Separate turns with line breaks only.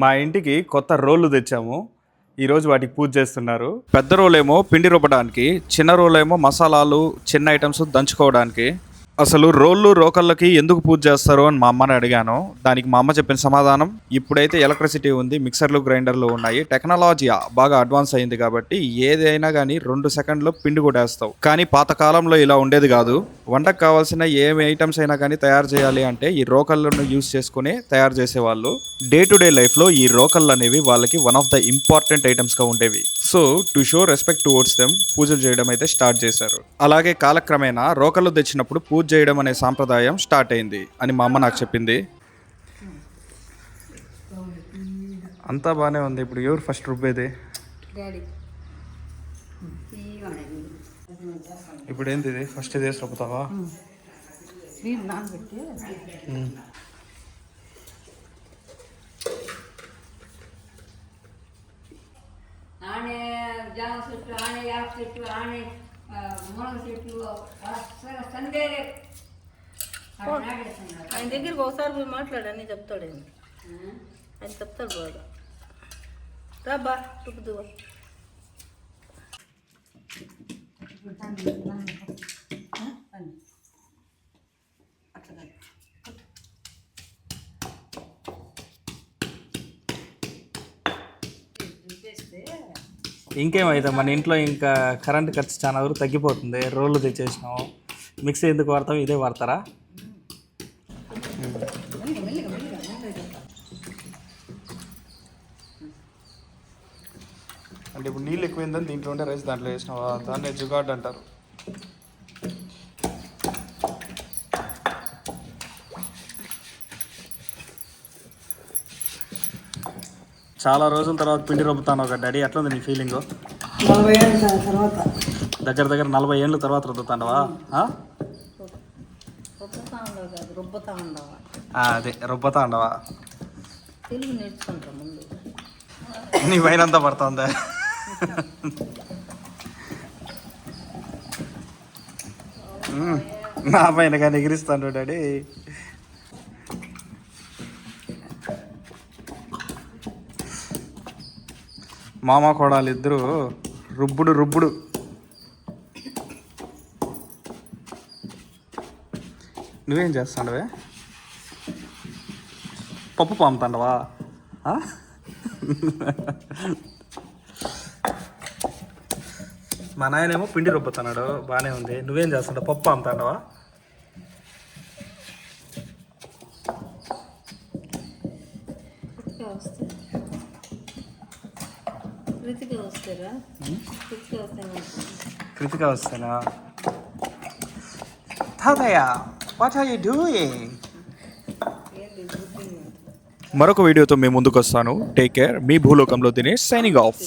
మా ఇంటికి కొత్త రోళ్ళు తెచ్చాము. ఈరోజు వాటికి పూజ చేస్తున్నారు. పెద్ద రోలేమో పిండి రుబ్బడానికి, చిన్న రోలేమో మసాలాలు చిన్న ఐటమ్స్ దంచుకోవడానికి. అసలు రోళ్ళు రోకళ్ళకి ఎందుకు పూజ చేస్తారు అని మా అమ్మని అడిగాను. దానికి మా అమ్మ చెప్పిన సమాధానం, ఇప్పుడైతే ఎలక్ట్రిసిటీ ఉంది, మిక్సర్లు గ్రైండర్లు ఉన్నాయి, టెక్నాలజీ బాగా అడ్వాన్స్ అయింది కాబట్టి ఏదైనా కానీ 2 సెకండ్లో పిండి కొట్టేస్తావు. కానీ పాతకాలంలో ఇలా ఉండేది కాదు. వంటకు కావాల్సిన ఏమి ఐటమ్స్ అయినా కానీ తయారు చేయాలి అంటే ఈ రోకళ్ళను యూజ్ చేసుకుని తయారు చేసేవాళ్ళు. డే టు డే లైఫ్లో ఈ రోకళ్ళు అనేవి వాళ్ళకి వన్ ఆఫ్ ద ఇంపార్టెంట్ ఐటమ్స్గా ఉండేవి. So to show respect towards them పూజలు చేయడం అయితే స్టార్ట్ చేశారు. అలాగే కాలక్రమేణా రోకళ్ళు తెచ్చినప్పుడు పూజ చేయడం అనే సాంప్రదాయం స్టార్ట్ అయింది అని మా అమ్మ నాకు చెప్పింది. అంతా బాగానే ఉంది. ఇప్పుడు ఎవరు ఫస్ట్ రుబ్బేది? ఇప్పుడు ఏంది ఇది? ఫస్ట్ ఇది వేసి రుబ్బుతావా?
ఆనే జామ చెట్టు, ఆనే యాప చెట్టు, ఆనే మునగ చెట్టు, అసలు సందేలే.
ఆయన దగ్గరికి ఒకసారి పోయి మాట్లాడు, అన్నీ చెప్తాడు. ఆయన చెప్తాడు బాగా. రాబా రుబ్బుదు.
ఇంకేమైతే మన ఇంట్లో ఇంకా కరెంట్ ఖర్చు చాలా వరకు తగ్గిపోతుంది. రోళ్ళు తెచ్చేసినాం. మిక్సీ ఎందుకు వాడతాం? ఇదే వాడతారా? అంటే ఇప్పుడు నీళ్ళు ఎక్కువైందని దీంట్లో ఉంటే రైస్ దాంట్లో వేసినావా? దాన్ని జుగాడ్ అంటారు. చాలా రోజుల తర్వాత పిండి రుబ్బుతాను ఒక డాడీ. ఎట్లా ఉంది నీ ఫీలింగ్?
40 ఏళ్ళ తర్వాత
దగ్గర 40 ఏళ్ళ తర్వాత రుద్దుతాండవా?
రుబ్బుతా ఉండవా?
అదే రుబ్బతా ఉండవా?
తెలుగు నేర్చుకుంటా ముందు.
నీ పైన అంతా పడుతుందా? నా పైన కానీ ఎగిరిస్తాను డాడీ. మామ కోడలు ఇద్దరు రుబ్బుడు. నువ్వేం చేస్తాండవే? పప్పు పాముతాండవా? మా నాయనేమో పిండి రుబ్బుతున్నాడు, బాగానే ఉంది. నువ్వేం చేస్తాడు? పప్పు పాముతాండవా? కృతిక వస్తానా? తాతయ్య, వాట్ ఆర్ యు డూయింగ్? మరొక వీడియోతో మేము ముందుకు వస్తాను. Take care. మీ భూలోకంలో దినేష్ సైనింగ్ ఆఫ్.